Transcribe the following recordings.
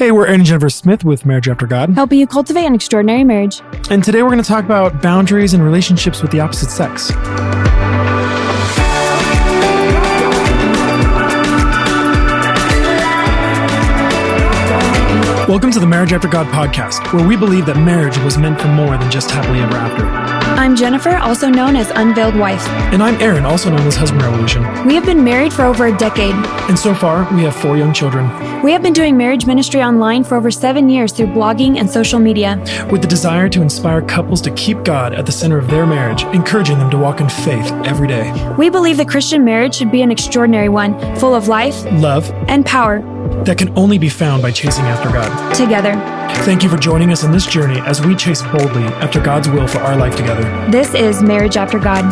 Hey, we're Aaron and Jennifer Smith with Marriage After God. Helping you cultivate an extraordinary marriage. And today we're going to talk about boundaries and relationships with the opposite sex. Welcome to the Marriage After God podcast, where we believe that marriage was meant for more than just happily ever after. I'm Jennifer, also known as Unveiled Wife. And I'm Aaron, also known as Husband Revolution. We have been married for over a decade. And so far, we have 4 young children. We have been doing marriage ministry online for over 7 years through blogging and social media. With the desire to inspire couples to keep God at the center of their marriage, encouraging them to walk in faith every day. We believe the Christian marriage should be an extraordinary one, full of life, love, and power. That can only be found by chasing after God. Together. Thank you for joining us in this journey as we chase boldly after God's will for our life together. This is Marriage After God.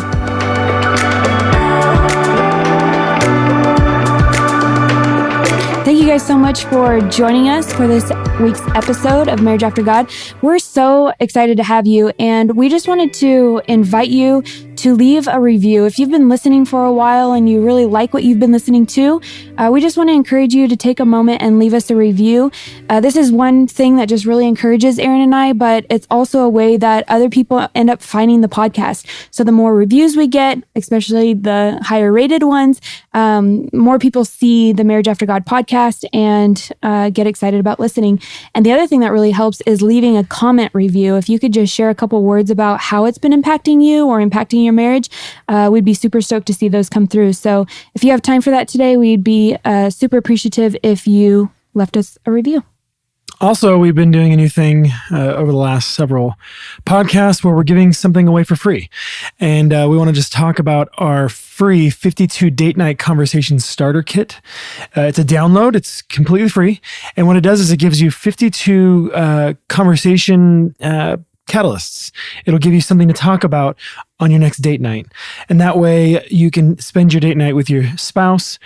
Thank you guys so much for joining us for this week's episode of Marriage After God. We're so excited to have you, and we just wanted to invite you to leave a review. If you've been listening for a while and you really like what you've been listening to, we just want to encourage you to take a moment and leave us a review. This is one thing that just really encourages Aaron and I, but it's also a way that other people end up finding the podcast. So the more reviews we get, especially the higher rated ones, more people see the Marriage After God podcast and get excited about listening. And the other thing that really helps is leaving a comment review. If you could just share a couple words about how it's been impacting you or impacting your marriage, we'd be super stoked to see those come through. So if you have time for that today, we'd be super appreciative if you left us a review. Also, we've been doing a new thing over the last several podcasts where we're giving something away for free. And we want to just talk about our free 52 Date Night Conversation Starter Kit. It's a download. It's completely free. And what it does is it gives you 52 conversation catalysts. It'll give you something to talk about on your next date night. And that way you can spend your date night with your spouse,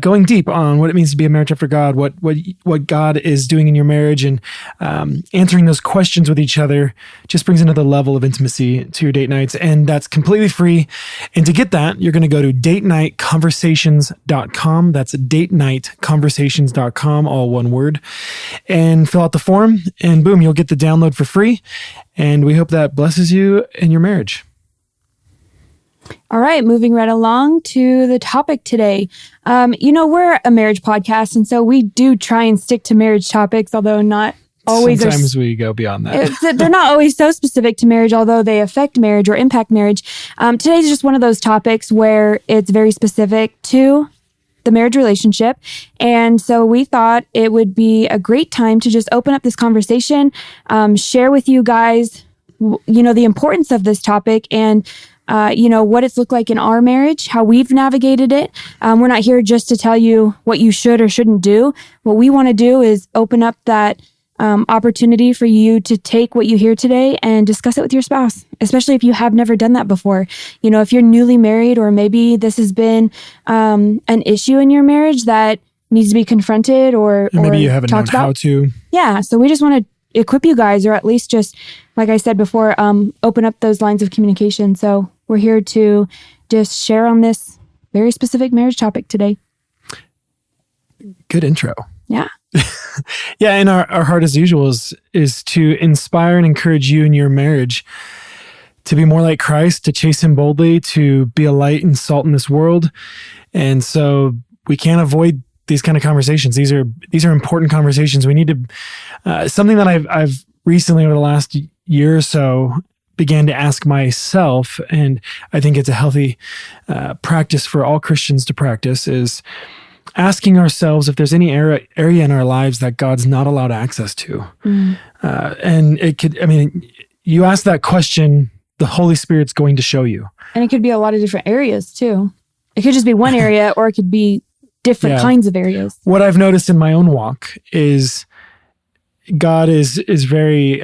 going deep on what it means to be a marriage after God, what God is doing in your marriage, and answering those questions with each other just brings another level of intimacy to your date nights. And that's completely free. And to get that, you're going to go to datenightconversations.com. That's datenightconversations.com, all one word, and fill out the form, and boom, you'll get the download for free. And we hope that blesses you in your marriage. All right, moving right along to the topic today. We're a marriage podcast, and so we do try and stick to marriage topics, although not always. Sometimes we go beyond that. They're not always so specific to marriage, although they affect marriage or impact marriage. Today's just one of those topics where it's very specific to the marriage relationship. And so we thought it would be a great time to just open up this conversation, share with you guys, the importance of this topic and what it's looked like in our marriage, how we've navigated it. We're not here just to tell you what you should or shouldn't do. What we want to do is open up that opportunity for you to take what you hear today and discuss it with your spouse, especially if you have never done that before. If you're newly married, or maybe this has been an issue in your marriage that needs to be confronted or maybe you haven't known how to. Yeah, so we just want to equip you guys, or at least just, like I said before, open up those lines of communication. So we're here to just share on this very specific marriage topic today. Good intro. Yeah. Yeah, and our heart as usual is to inspire and encourage you in your marriage to be more like Christ, to chase him boldly, to be a light and salt in this world. And so we can't avoid these kind of conversations. These are important conversations. We need to, something that I've recently over the last year or so began to ask myself, and I think it's a healthy practice for all Christians to practice, is asking ourselves if there's any area in our lives that God's not allowed access to. And you ask that question, the Holy Spirit's going to show you. And it could be a lot of different areas too. It could just be one area, or it could be different kinds of areas. What I've noticed in my own walk is God is very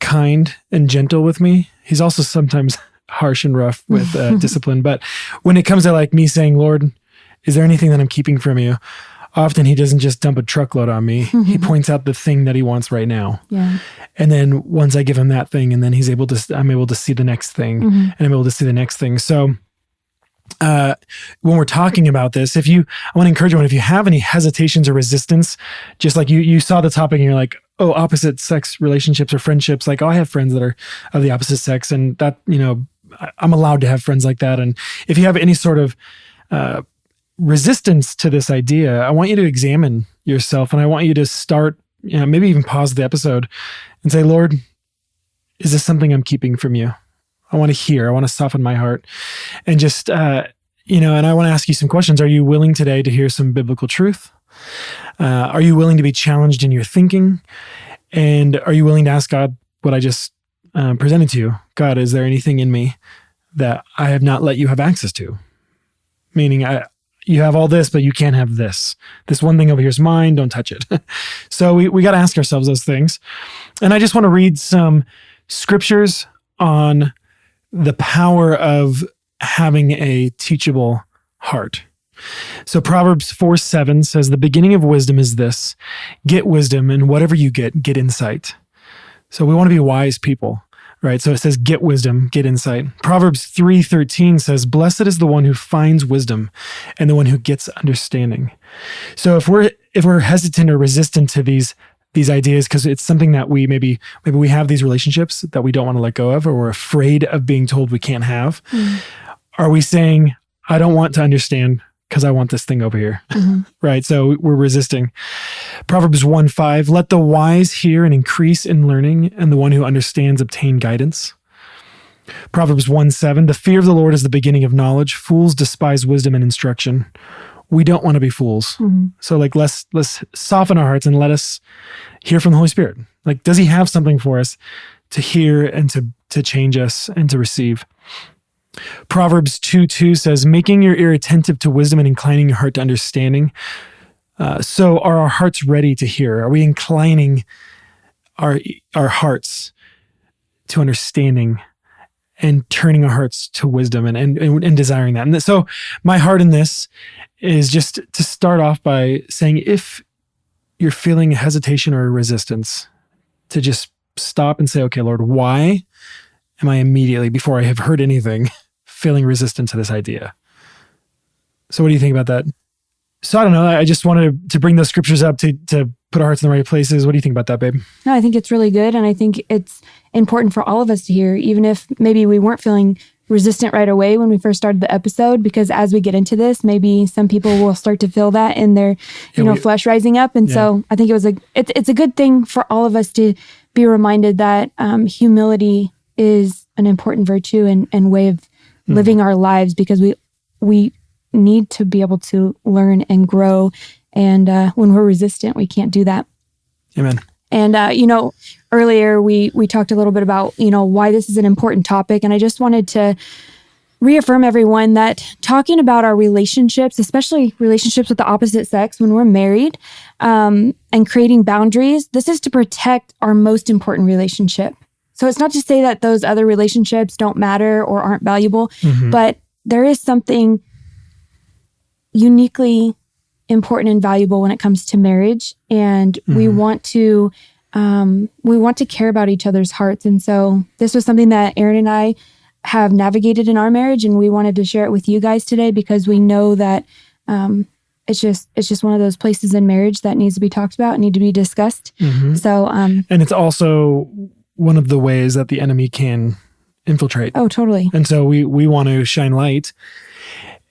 kind and gentle with me. He's also sometimes harsh and rough with discipline. But when it comes to like me saying, Lord, is there anything that I'm keeping from you? Often he doesn't just dump a truckload on me. He points out the thing that he wants right now. Yeah. And then once I give him that thing, and then I'm able to see the next thing, and I'm able to see the next thing. So when we're talking about this, I want to encourage you, if you have any hesitations or resistance, just like you saw the topic and you're like, oh, opposite sex relationships or friendships, like, oh, I have friends that are of the opposite sex, and that, I'm allowed to have friends like that. And if you have any sort of resistance to this idea, I want you to examine yourself, and I want you to start, maybe even pause the episode and say, Lord, is this something I'm keeping from you? I want to hear. I want to soften my heart, and just, and I want to ask you some questions. Are you willing today to hear some biblical truth? Are you willing to be challenged in your thinking? And are you willing to ask God what I just presented to you? God, is there anything in me that I have not let you have access to? Meaning, you have all this, but you can't have this. This one thing over here is mine. Don't touch it. So we got to ask ourselves those things. And I just want to read some scriptures on the power of having a teachable heart. So Proverbs 4:7 says, the beginning of wisdom is this: get wisdom, and whatever you get insight. So we want to be wise people, right? So it says, get wisdom, get insight. Proverbs 3:13 says, blessed is the one who finds wisdom and the one who gets understanding. So if we're hesitant or resistant to these ideas because it's something that maybe we have these relationships that we don't want to let go of, or we're afraid of being told we can't have. Are we saying, I don't want to understand because I want this thing over here, right? So we're resisting. Proverbs 1:5, let the wise hear and increase in learning, and the one who understands obtain guidance. Proverbs 1:7, the fear of the Lord is the beginning of knowledge. Fools despise wisdom and instruction. We don't want to be fools. So let's soften our hearts and let us hear from the Holy Spirit. Like, does he have something for us to hear and to change us and to receive? Proverbs 2:2 says, making your ear attentive to wisdom and inclining your heart to understanding. So are our hearts ready to hear? Are we inclining our hearts to understanding and turning our hearts to wisdom and desiring that? And so my heart in this is just to start off by saying, if you're feeling hesitation or resistance, to just stop and say, okay, Lord, why am I immediately, before I have heard anything, feeling resistant to this idea? So what do you think about that? So I don't know. I just wanted to bring those scriptures up to put our hearts in the right places. What do you think about that, babe? No, I think it's really good. And I think it's important for all of us to hear, even if maybe we weren't feeling resistant right away when we first started the episode, because as we get into this, maybe some people will start to feel that in their, flesh rising up. And so I think it's a good thing for all of us to be reminded that humility is an important virtue and way of living our lives, because we need to be able to learn and grow. And when we're resistant, we can't do that. Amen. And, earlier we talked a little bit about, why this is an important topic. And I just wanted to reaffirm everyone that talking about our relationships, especially relationships with the opposite sex when we're married, and creating boundaries, this is to protect our most important relationship. So it's not to say that those other relationships don't matter or aren't valuable, but there is something uniquely important and valuable when it comes to marriage. And we want to care about each other's hearts. And so this was something that Aaron and I have navigated in our marriage, and we wanted to share it with you guys today, because we know that it's just one of those places in marriage that needs to be talked about and need to be discussed. So, and it's also one of the ways that the enemy can infiltrate. Oh, totally. And so we want to shine light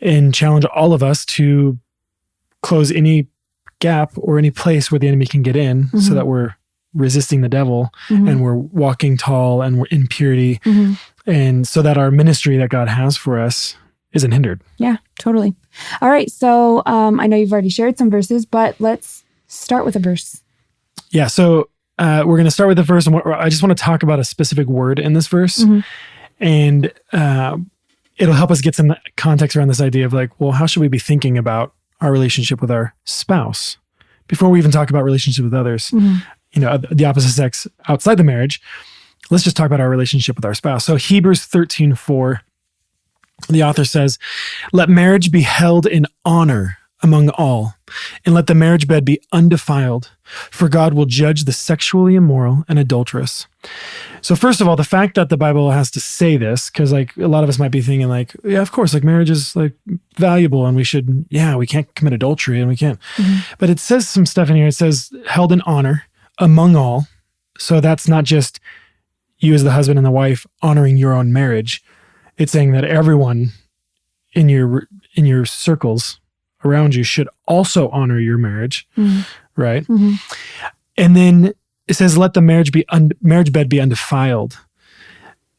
and challenge all of us to close any gap or any place where the enemy can get in, so that we're resisting the devil and we're walking tall and we're in purity, and so that our ministry that God has for us isn't hindered. Yeah, totally. All right. So I know you've already shared some verses, but let's start with a verse. Yeah. So we're going to start with the verse. And I just want to talk about a specific word in this verse, and it'll help us get some context around this idea of like, well, how should we be thinking about our relationship with our spouse before we even talk about relationship with others, the opposite sex outside the marriage? Let's just talk about our relationship with our spouse. So Hebrews 13:4, the author says, let marriage be held in honor among all, and let the marriage bed be undefiled, for God will judge the sexually immoral and adulterous. So first of all, the fact that the Bible has to say this, because like a lot of us might be thinking like, yeah, of course, like marriage is like valuable and we can't commit adultery and we can't. But it says some stuff in here. It says held in honor among all. So that's not just you as the husband and the wife honoring your own marriage. It's saying that everyone in your circles around you should also honor your marriage, right? And then it says, let the marriage bed be undefiled.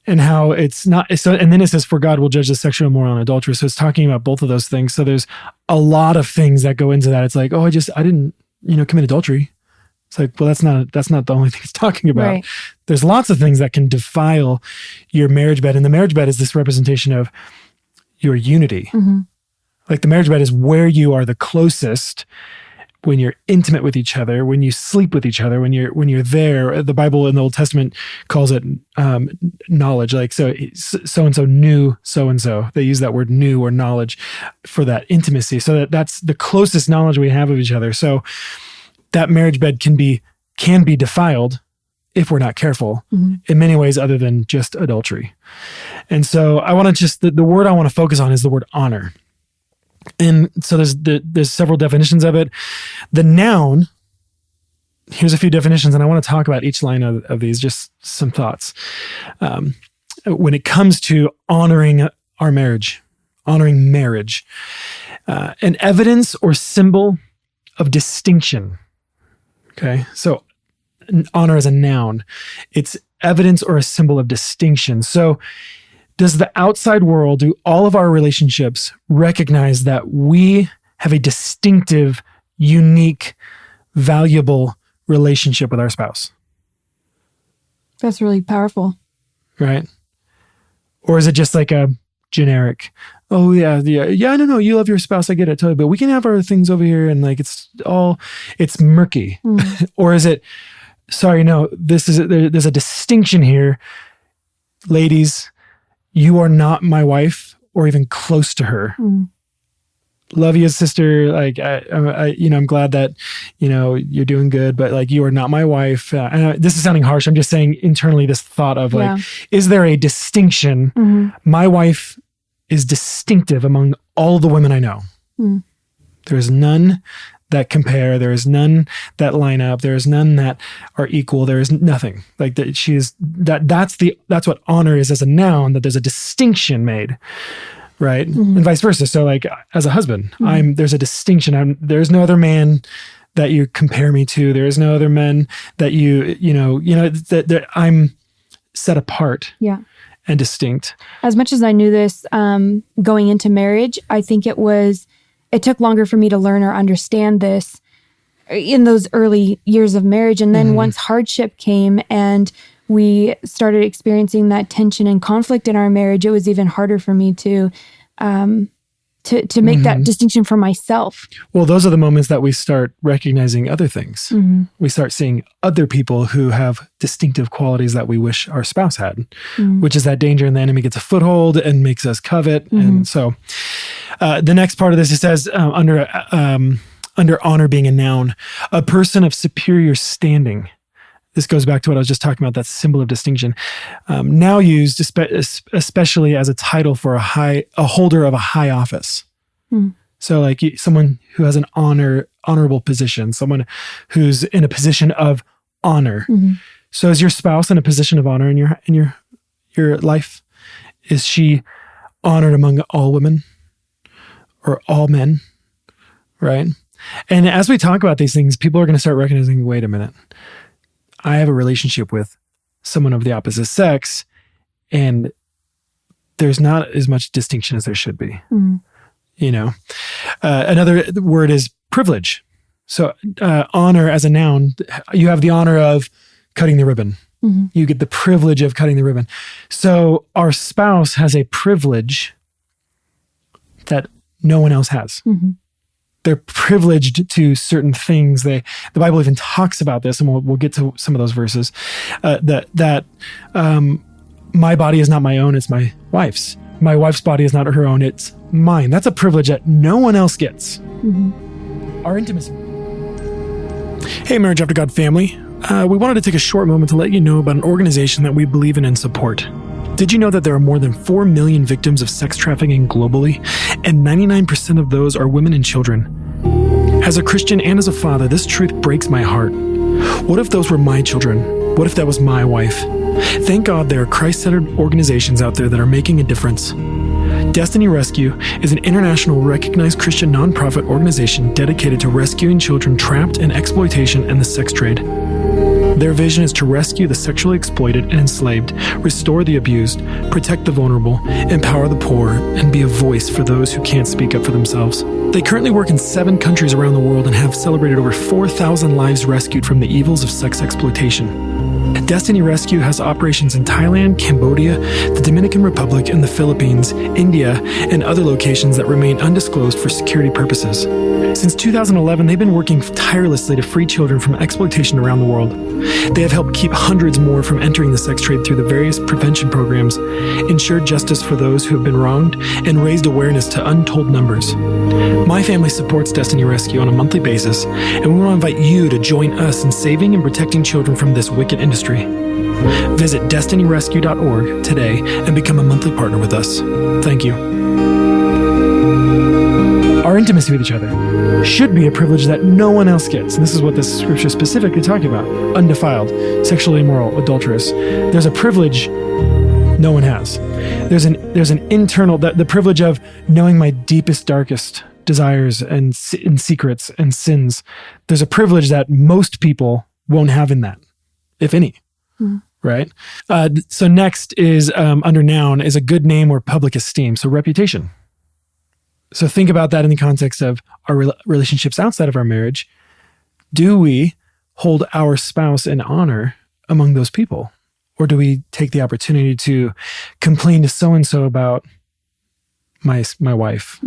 And how it's not, so, and then it says, for God will judge the sexual immoral and adulterous. So it's talking about both of those things. So there's a lot of things that go into that. It's like, oh, I didn't, commit adultery. It's like, well, that's not the only thing it's talking about. Right. There's lots of things that can defile your marriage bed. And the marriage bed is this representation of your unity. Like the marriage bed is where you are the closest, when you're intimate with each other, when you sleep with each other, when you're there. The Bible in the Old Testament calls it knowledge. Like so-and-so knew so-and-so. They use that word knew or knowledge for that intimacy. So that's the closest knowledge we have of each other. So that marriage bed can be defiled if we're not careful in many ways other than just adultery. And so I want to the word I want to focus on is the word honor. And so there's several definitions of it. The noun, here's a few definitions, and I want to talk about each line of these, just some thoughts. When it comes to honoring our marriage, honoring marriage, an evidence or symbol of distinction. Okay, so honor as a noun, it's evidence or a symbol of distinction. So does the outside world, do all of our relationships recognize that we have a distinctive, unique, valuable relationship with our spouse? That's really powerful. Right? Or is it just like a generic, oh yeah, no, you love your spouse, I get it totally, but we can have our things over here and like it's murky. Or is it, sorry, no, there's a distinction here. Ladies, you are not my wife or even close to her. Love you, sister. Like, I'm glad that, you're doing good, but like, you are not my wife. And this is sounding harsh. I'm just saying internally this thought of like, is there a distinction? My wife is distinctive among all the women I know. There's none that compare. There is none that line up. There is none that are equal. There is nothing like that. That's what honor is as a noun, that there's a distinction made, right? And vice versa. So like as a husband, there's a distinction. There's no other man that you compare me to. There is no other men that that I'm set apart. Yeah. And distinct. As much as I knew this going into marriage, I think it took longer for me to learn or understand this in those early years of marriage. And then once hardship came and we started experiencing that tension and conflict in our marriage, it was even harder for me to make that distinction for myself. Well, those are the moments that we start recognizing other things. We start seeing other people who have distinctive qualities that we wish our spouse had, which is that danger, and the enemy gets a foothold and makes us covet. And so the next part of this, it says under honor being a noun, a person of superior standing. This goes back to what I was just talking about, that symbol of distinction. Now used especially as a title for a holder of a high office. So like someone who has an honorable position, someone who's in a position of honor. So is your spouse in a position of honor in your life? Is she honored among all women or all men? Right? And as we talk about these things, people are going to start recognizing, wait a minute, I have a relationship with someone of the opposite sex, and there's not as much distinction as there should be. Another word is privilege. So honor as a noun, you have the honor of cutting the ribbon. You get the privilege of cutting the ribbon. So our spouse has a privilege that no one else has. They're privileged to certain things. The Bible even talks about this, and we'll get to some of those verses. That my body is not my own; it's my wife's. my wife's body is not her own, it's mine. That's a privilege that no one else gets. Our intimacy. Hey, Marriage After God family. We wanted to take a short moment to let you know about an organization that we believe in and support. Did you know that there are more than 4 million victims of sex trafficking globally, and 99% of those are women and children? As a Christian and as a father, this truth breaks my heart. What if those were my children? What if that was my wife? Thank God there are Christ-centered organizations out there that are making a difference. Destiny Rescue is an international recognized Christian nonprofit organization dedicated to rescuing children trapped in exploitation and the sex trade. Their vision is to rescue the sexually exploited and enslaved, restore the abused, protect the vulnerable, empower the poor, and be a voice for those who can't speak up for themselves. They currently work in 7 countries around the world and have celebrated over 4,000 lives rescued from the evils of sex exploitation. Destiny Rescue has operations in Thailand, Cambodia, the Dominican Republic, and the Philippines, India, and other locations that remain undisclosed for security purposes. Since 2011, they've been working tirelessly to free children from exploitation around the world. They have helped keep hundreds more from entering the sex trade through the various prevention programs, ensured justice for those who have been wronged, and raised awareness to untold numbers. My family supports Destiny Rescue on a monthly basis, and we want to invite you to join us in saving and protecting children from this wicked industry. Visit destinyrescue.org today and become a monthly partner with us. Thank you. Our intimacy with each other should be a privilege that no one else gets. And this is what this scripture is specifically talking about. Undefiled, sexually immoral, adulterous. There's a privilege no one has. There's an internal, the privilege of knowing my deepest, darkest desires and secrets and sins. There's a privilege that most people won't have in that, if any. Right? So next is under noun is a good name or public esteem. So reputation. So think about that in the context of our relationships outside of our marriage. Do we hold our spouse in honor among those people? Or do we take the opportunity to complain to so-and-so about my wife?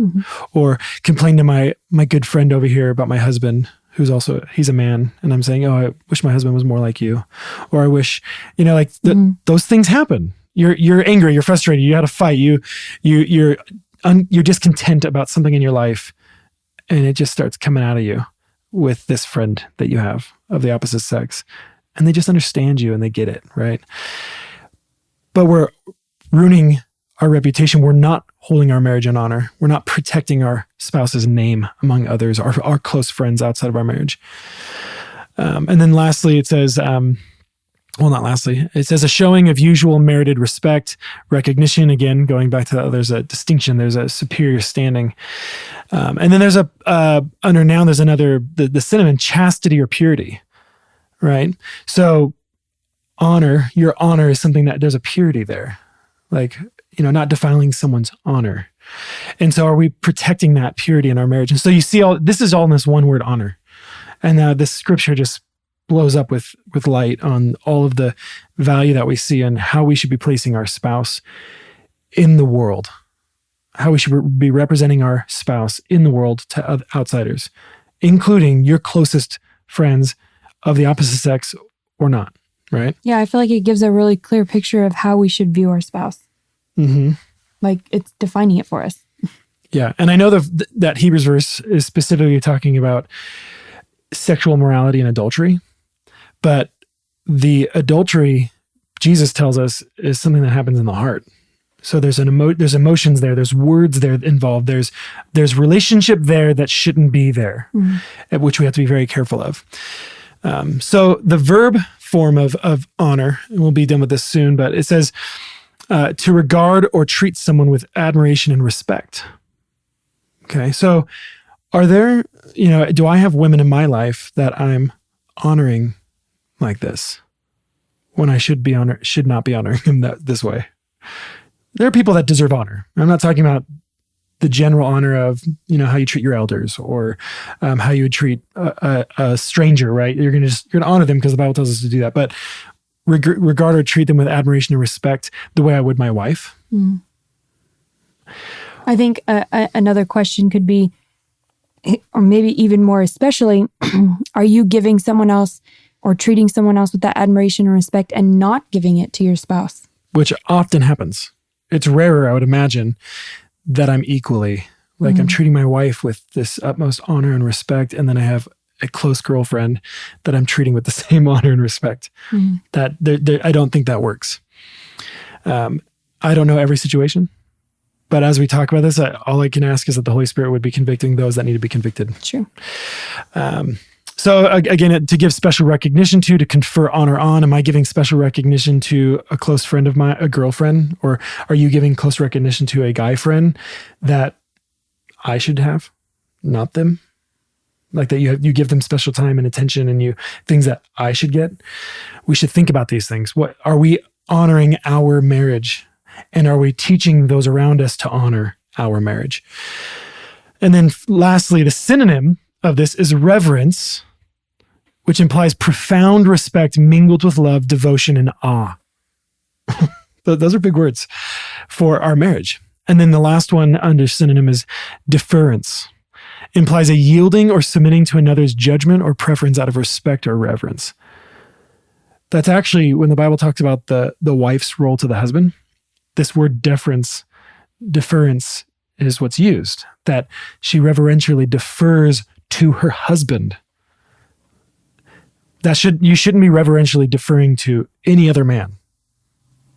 Or complain to my good friend over here about my husband, he's a man, and I'm saying, oh, I wish my husband was more like you. Or I wish, those things happen. You're angry, you're frustrated, you had a fight, you're discontent about something in your life, and it just starts coming out of you with this friend that you have of the opposite sex, and they just understand you and they get it, right? But we're ruining our reputation. We're not holding our marriage in honor. We're not protecting our spouse's name among others, our close friends outside of our marriage. And then lastly, it says, not lastly, it says a showing of usual merited respect, recognition. Again, going back to that, there's a distinction, there's a superior standing. And then there's under noun, there's another, the synonym, chastity or purity, right? So your honor is something that there's a purity there, like, not defiling someone's honor. And so are we protecting that purity in our marriage? And so you see this is all in this one word, honor. And this scripture just blows up with light on all of the value that we see and how we should be placing our spouse in the world, how we should be representing our spouse in the world to outsiders, including your closest friends of the opposite sex or not, right? Yeah, I feel like it gives a really clear picture of how we should view our spouse. Like it's defining it for us. Yeah, and I know that Hebrews verse is specifically talking about sexual morality and adultery, but the adultery, Jesus tells us, is something that happens in the heart. So there's there's emotions there, there's words there involved, there's relationship there that shouldn't be there, which we have to be very careful of. So the verb form of honor, and we'll be done with this soon, but it says to regard or treat someone with admiration and respect. Okay, so are there, do I have women in my life that I'm honoring like this when I should not be honoring them this way? There are people that deserve honor. I'm not talking about the general honor of, how you treat your elders or how you would treat a stranger, right? You're going to honor them because the Bible tells us to do that. But regard or treat them with admiration and respect the way I would my wife. I think another question could be, or maybe even more especially, are you giving someone else or treating someone else with that admiration and respect and not giving it to your spouse? Which often happens. it's rarer, I would imagine, that I'm equally, like I'm treating my wife with this utmost honor and respect, and then I have a close girlfriend that I'm treating with the same honor and respect. That I don't think that works. I don't know every situation, but as we talk about this, all I can ask is that the Holy Spirit would be convicting those that need to be convicted. True. So again, to give special recognition to confer honor on, am I giving special recognition to a close friend of mine, a girlfriend, or are you giving close recognition to a guy friend that I should have, not them? Like that you give them special time and attention and things that I should get. We should think about these things. What are we honoring our marriage? And are we teaching those around us to honor our marriage? And then lastly, the synonym of this is reverence, which implies profound respect mingled with love, devotion, and awe. Those are big words for our marriage. And then the last one under synonym is deference. Implies a yielding or submitting to another's judgment or preference out of respect or reverence. That's actually when the Bible talks about the wife's role to the husband, this word deference is what's used, that she reverentially defers to her husband. You shouldn't be reverentially deferring to any other man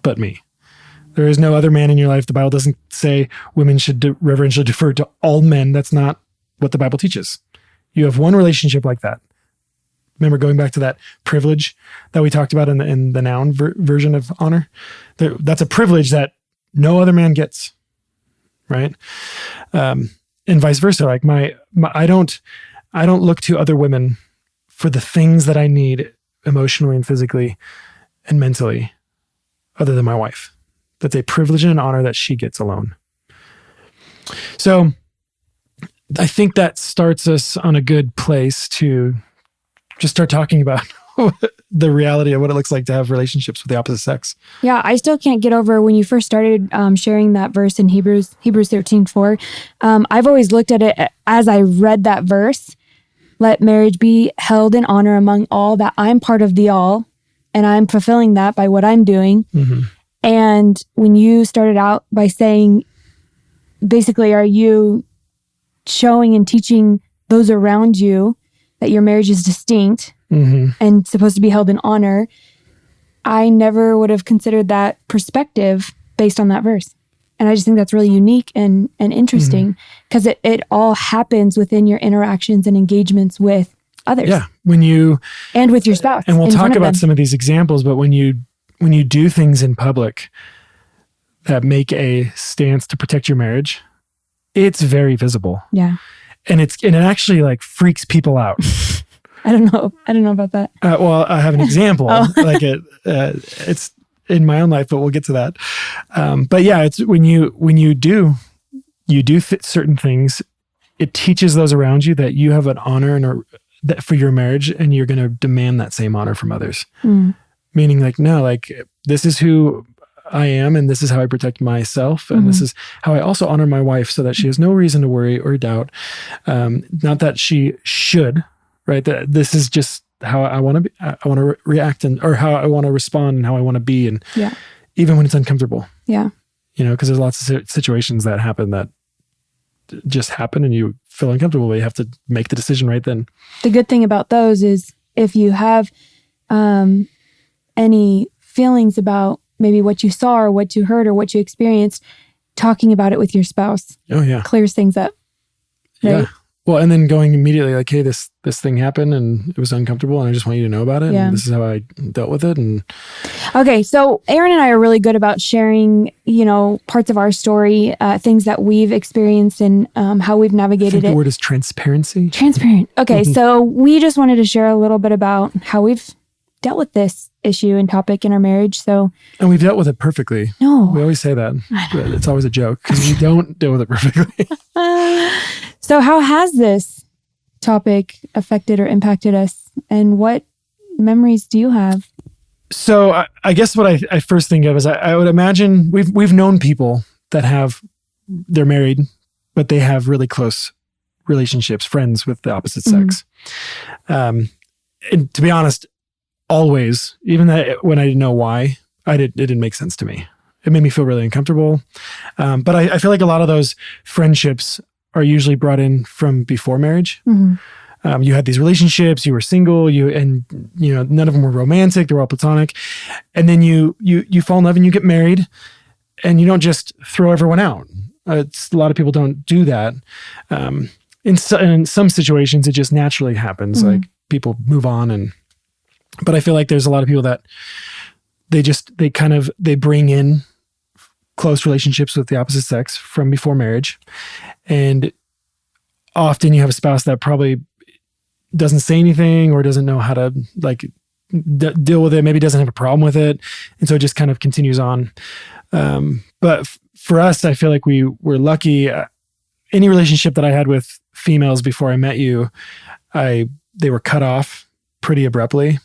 but me. There is no other man in your life. The Bible doesn't say women should reverentially defer to all men. That's not what the Bible teaches. You have one relationship like that. Remember going back to that privilege that we talked about in the noun version of honor? That's a privilege that no other man gets, right? And vice versa. Like I don't look to other women for the things that I need emotionally and physically and mentally other than my wife. That's a privilege and an honor that she gets alone. So I think that starts us on a good place to just start talking about the reality of what it looks like to have relationships with the opposite sex. Yeah, I still can't get over when you first started sharing that verse in Hebrews 13:4. I've always looked at it as I read that verse. Let marriage be held in honor among all, that I'm part of the all, and I'm fulfilling that by what I'm doing. Mm-hmm. And when you started out by saying, basically, are you showing and teaching those around you that your marriage is distinct and supposed to be held in honor? I never would have considered that perspective based on that verse. And I just think that's really unique and interesting because it all happens within your interactions and engagements with others. Yeah. And with your spouse. And we'll talk about some of these examples, but when you do things in public that make a stance to protect your marriage, it's very visible. Yeah. And it actually like freaks people out. I don't know about that. Well, I have an example. Like it's in my own life, but we'll get to that. But yeah, it's when you do certain things, it teaches those around you that you have an honor that for your marriage, and you're going to demand that same honor from others. Meaning, like, no, like this is who I am, and this is how I protect myself, and this is how I also honor my wife, so that she has no reason to worry or doubt. Not that she should, right? That this is just how I want to be. I want to react or how I want to respond and how I want to be, and even when it's uncomfortable. Yeah, because there's lots of situations that happen that just happen, and you feel uncomfortable, but you have to make the decision right then. The good thing about those is if you have any feelings about maybe what you saw or what you heard or what you experienced, talking about it with your spouse clears things up. Right? Yeah. Well, and then going immediately like, hey, this thing happened and it was uncomfortable and I just want you to know about it. And this is how I dealt with it. And okay, so Aaron and I are really good about sharing, parts of our story, things that we've experienced and how we've navigated it. The word is transparency. Transparent. Okay, so we just wanted to share a little bit about how we've dealt with this issue and topic in our marriage. And we've dealt with it perfectly. No. We always say that, but it's always a joke because we don't deal with it perfectly. So how has this topic affected or impacted us, and what memories do you have? So I guess what I first think of is I would imagine we've known people that they're married, but they have really close relationships, friends with the opposite sex. And to be honest, always, even when I didn't know why, it didn't make sense to me. It made me feel really uncomfortable. But I feel like a lot of those friendships are usually brought in from before marriage. You had these relationships, you were single, none of them were romantic, they were all platonic. And then you fall in love and you get married, and you don't just throw everyone out. A lot of people don't do that. In some situations, it just naturally happens. Like people move on, but I feel like there's a lot of people that they bring in close relationships with the opposite sex from before marriage. And often you have a spouse that probably doesn't say anything or doesn't know how to deal with it, maybe doesn't have a problem with it. And so it just kind of continues on. But for us, I feel like we were lucky. Any relationship that I had with females before I met you, they were cut off pretty abruptly,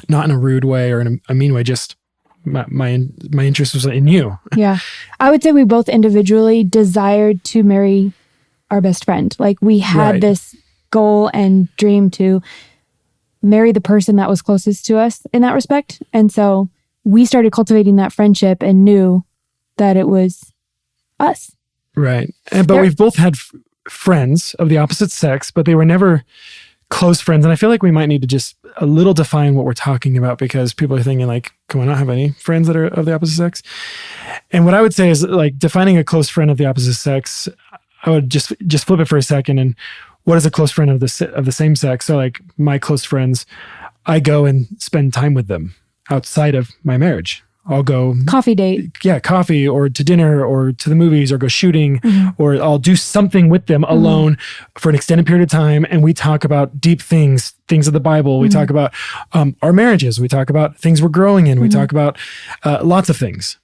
not in a rude way or in a mean way, just my interest was in you. Yeah. I would say we both individually desired to marry our best friend. Like we had this goal and dream to marry the person that was closest to us in that respect. And so we started cultivating that friendship and knew that it was us. Right. But we've both had friends of the opposite sex, but they were never close friends. And I feel like we might need to just a little define what we're talking about, because people are thinking like, can we not have any friends that are of the opposite sex? And what I would say is like defining a close friend of the opposite sex, I would just flip it for a second. And what is a close friend of the same sex? So like my close friends, I go and spend time with them outside of my marriage. I'll go coffee date. Yeah, coffee, or to dinner, or to the movies, or go shooting, or I'll do something with them alone for an extended period of time. And we talk about deep things of the Bible. We talk about our marriages. We talk about things we're growing in. We talk about lots of things.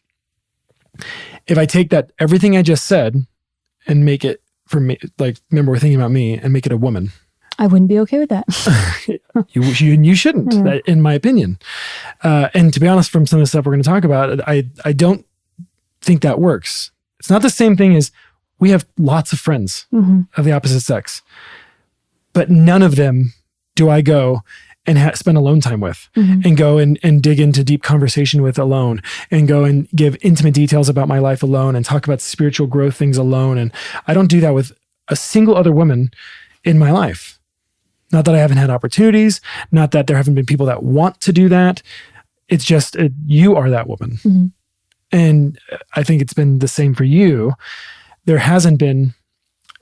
If I take that, everything I just said, and make it for me, like, remember we're thinking about me, and make it a woman. I wouldn't be okay with that. You shouldn't, in my opinion. And to be honest, from some of the stuff we're going to talk about, I don't think that works. It's not the same thing as we have lots of friends of the opposite sex, but none of them do I go and spend alone time with, and go and dig into deep conversation with alone, and go and give intimate details about my life alone, and talk about spiritual growth things alone. And I don't do that with a single other woman in my life. Not that I haven't had opportunities, not that there haven't been people that want to do that. It's just, you are that woman. And I think it's been the same for you. There hasn't been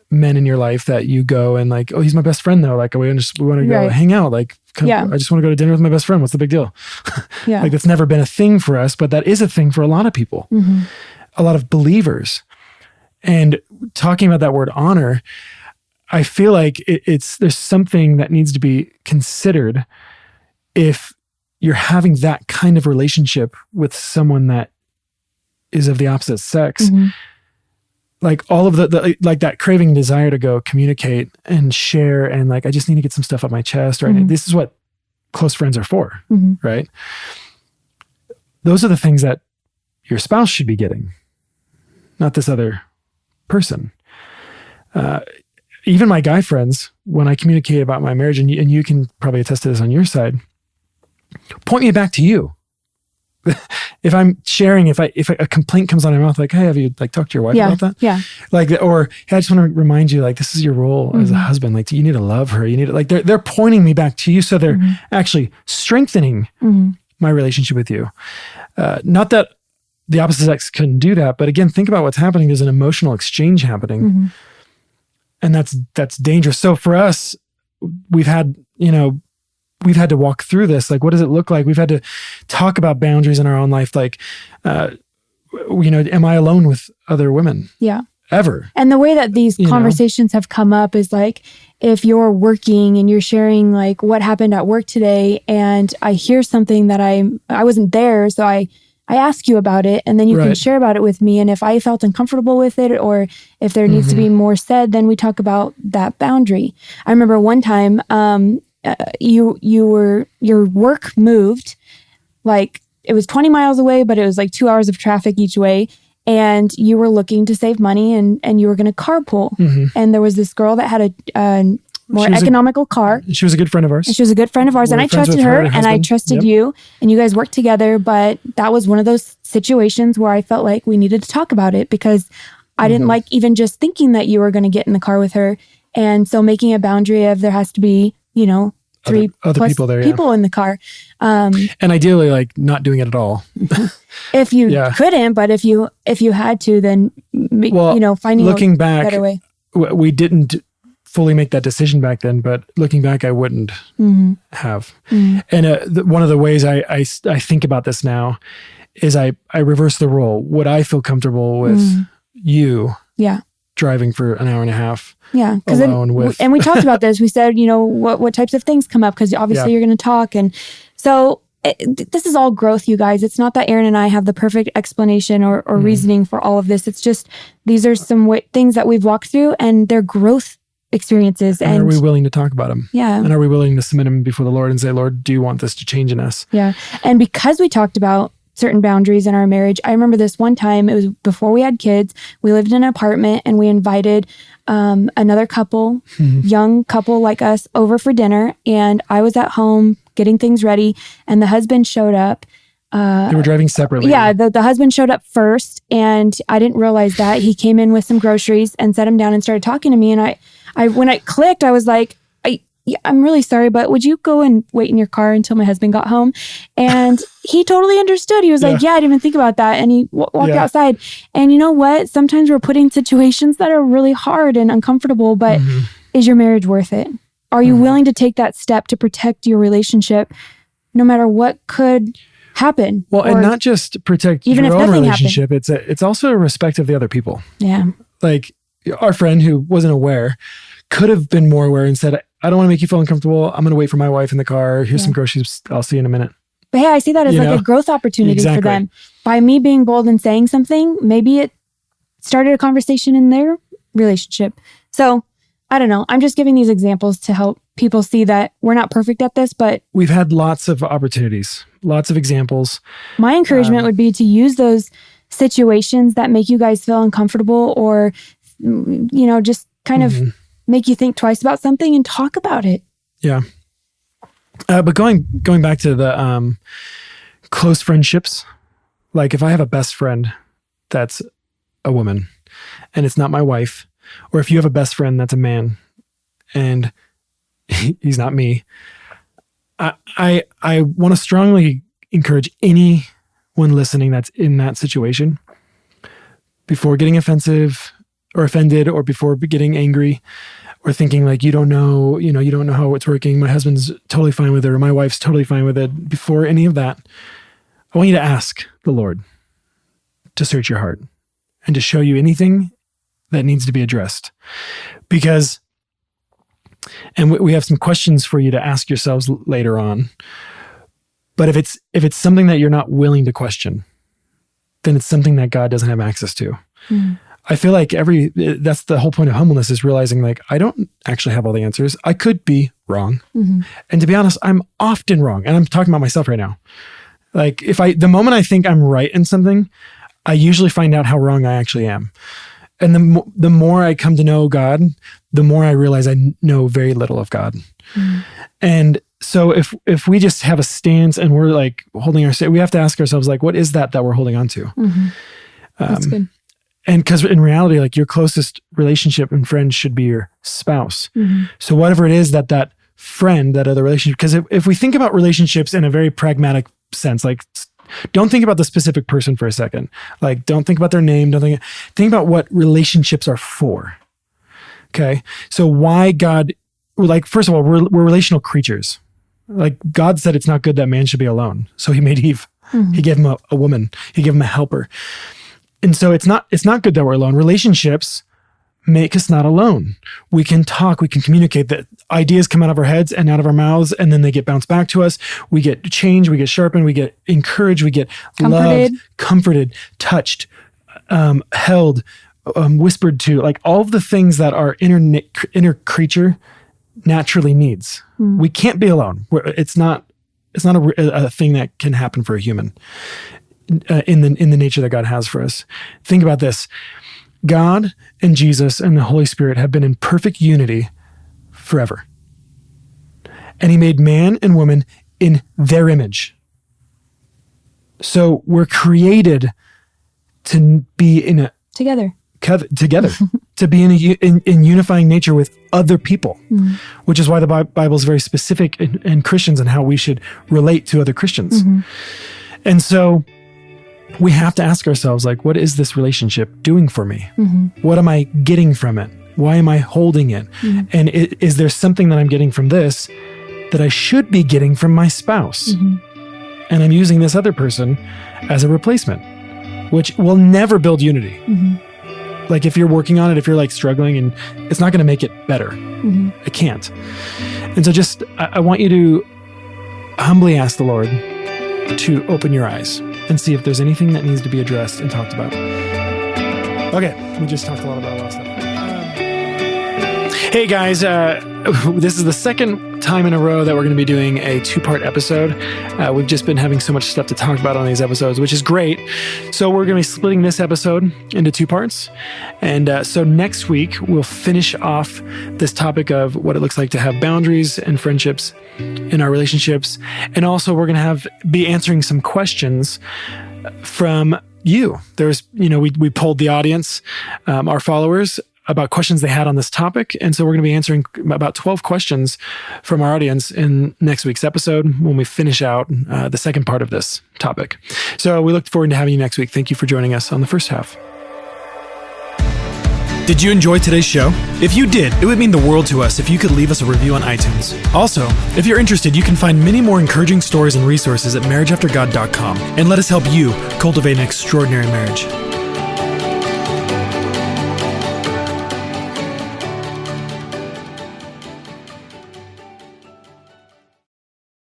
men in your life that you go and like, oh, he's my best friend though. Like we want to go hang out. Like, I just want to go to dinner with my best friend. What's the big deal? Like that's never been a thing for us, but that is a thing for a lot of people, a lot of believers. And talking about that word honor, I feel like there's something that needs to be considered if you're having that kind of relationship with someone that is of the opposite sex. Like all of the like that craving and desire to go communicate and share, and like, I just need to get some stuff off my chest, right? This is what close friends are for, right? Those are the things that your spouse should be getting, not this other person. Even my guy friends, when I communicate about my marriage, and you can probably attest to this on your side, point me back to you. If I'm sharing, if a complaint comes on my mouth, like, hey, have you like talked to your wife about that? Yeah. Like, or hey, I just want to remind you, like, this is your role as a husband. Like, you need to love her. You need to, like, they're pointing me back to you. So they're actually strengthening my relationship with you. Not that the opposite sex couldn't do that, but again, think about what's happening. There's an emotional exchange happening. And that's dangerous. So for us, we've had to walk through this. Like, what does it look like? We've had to talk about boundaries in our own life. Like, am I alone with other women? Yeah. Ever? And the way that these conversations have come up is like, if you're working and you're sharing like what happened at work today, and I hear something that I wasn't there, so I ask you about it, and then you can share about it with me. And if I felt uncomfortable with it, or if there needs to be more said, then we talk about that boundary. I remember one time, your work moved, like it was 20 miles away, but it was like 2 hours of traffic each way. And you were looking to save money, and you were going to carpool. And there was this girl that had a more economical car. She was a good friend of ours. And she was a good friend of ours. And I trusted her, and I trusted you, and you guys worked together. But that was one of those situations where I felt like we needed to talk about it because I didn't like even just thinking that you were going to get in the car with her. And so making a boundary of there has to be, three other plus people there, people in the car. And ideally, like not doing it at all. If you couldn't, but if you had to, then finding looking back, a better way. We didn't fully make that decision back then, but looking back, I wouldn't have. And one of the ways I think about this now is I reverse the role. Would I feel comfortable with you driving for an hour and a half alone with... And we talked about this. We said, what types of things come up, because obviously you're going to talk. And so this is all growth, you guys. It's not that Aaron and I have the perfect explanation or reasoning for all of this. It's just, these are some things that we've walked through, and they're growth experiences. And are we willing to talk about them? Yeah. And are we willing to submit them before the Lord and say, Lord, do you want this to change in us? Yeah. And because we talked about certain boundaries in our marriage, I remember this one time, it was before we had kids. We lived in an apartment, and we invited another couple, young couple like us, over for dinner. And I was at home getting things ready, and the husband showed up. They were driving separately. Yeah, the husband showed up first, and I didn't realize that. He came in with some groceries and set him down and started talking to me. And I when it clicked, I was like, I'm really sorry, but would you go and wait in your car until my husband got home? And he totally understood. He was like, I didn't even think about that. And he walked outside. And you know what? Sometimes we're put in situations that are really hard and uncomfortable, but is your marriage worth it? Are you willing to take that step to protect your relationship no matter what could happen? Well, and not just protect even your if own nothing relationship, it's also a respect of the other people. Yeah. Like our friend who wasn't aware could have been more aware and said, I don't want to make you feel uncomfortable. I'm going to wait for my wife in the car. Here's some groceries. I'll see you in a minute. But hey, I see that as a growth opportunity for them. By me being bold and saying something, maybe it started a conversation in their relationship. So I don't know. I'm just giving these examples to help people see that we're not perfect at this, but we've had lots of opportunities, lots of examples. My encouragement would be to use those situations that make you guys feel uncomfortable, or, just kind of make you think twice about something and talk about it. Yeah. But going back to the close friendships, like if I have a best friend that's a woman and it's not my wife, or if you have a best friend that's a man and he's not me, I want to strongly encourage anyone listening that's in that situation, before getting offensive or offended, or before getting angry, or thinking like, you don't know how it's working. My husband's totally fine with it, or my wife's totally fine with it. Before any of that, I want you to ask the Lord to search your heart and to show you anything that needs to be addressed. Because, and we have some questions for you to ask yourselves later on. But if it's something that you're not willing to question, then it's something that God doesn't have access to. I feel like that's the whole point of humbleness, is realizing like, I don't actually have all the answers. I could be wrong. And to be honest, I'm often wrong. And I'm talking about myself right now. Like the moment I think I'm right in something, I usually find out how wrong I actually am. And the more I come to know God, the more I realize I know very little of God. And so if we just have a stance and we're like holding we have to ask ourselves, like, what is that we're holding on to? That's good. And because in reality, like your closest relationship and friend should be your spouse. So whatever it is that friend, that other relationship, because if we think about relationships in a very pragmatic sense, like don't think about the specific person for a second. Like don't think about their name. Think about what relationships are for. Okay. So why God, like, first of all, we're relational creatures. Like God said, it's not good that man should be alone. So he made Eve. He gave him a woman. He gave him a helper. And so it's not good that we're alone. Relationships make us not alone. We can talk, we can communicate. That ideas come out of our heads and out of our mouths, and then they get bounced back to us. We get changed, we get sharpened, we get encouraged, we get loved, comforted, touched, held, whispered to, like all of the things that our inner creature naturally needs. We can't be alone. It's not a thing that can happen for a human. In the nature that God has for us. Think about this. God and Jesus and the Holy Spirit have been in perfect unity forever. And he made man and woman in their image. So we're created to be in a Together. To be in unifying nature with other people, which is why the Bible is very specific in Christians and how we should relate to other Christians. And so we have to ask ourselves, like, what is this relationship doing for me? What am I getting from it? Why am I holding it? And is there something that I'm getting from this that I should be getting from my spouse? And I'm using this other person as a replacement, which will never build unity. Like if you're working on it, if you're like struggling, and it's not going to make it better. It can't. And so just, I want you to humbly ask the Lord to open your eyes and see if there's anything that needs to be addressed and talked about. Okay, we just talked a lot about a lot of stuff. Hey guys, this is the second time in a row that we're going to be doing a 2-part episode. We've just been having so much stuff to talk about on these episodes, which is great. So we're going to be splitting this episode into 2 parts. And so next week, we'll finish off this topic of what it looks like to have boundaries and friendships in our relationships. And also we're going to be answering some questions from you. There's, we polled the audience, our followers, about questions they had on this topic. And so we're going to be answering about 12 questions from our audience in next week's episode when we finish out the second part of this topic. So we look forward to having you next week. Thank you for joining us on the first half. Did you enjoy today's show? If you did, it would mean the world to us if you could leave us a review on iTunes. Also, if you're interested, you can find many more encouraging stories and resources at marriageaftergod.com, and let us help you cultivate an extraordinary marriage.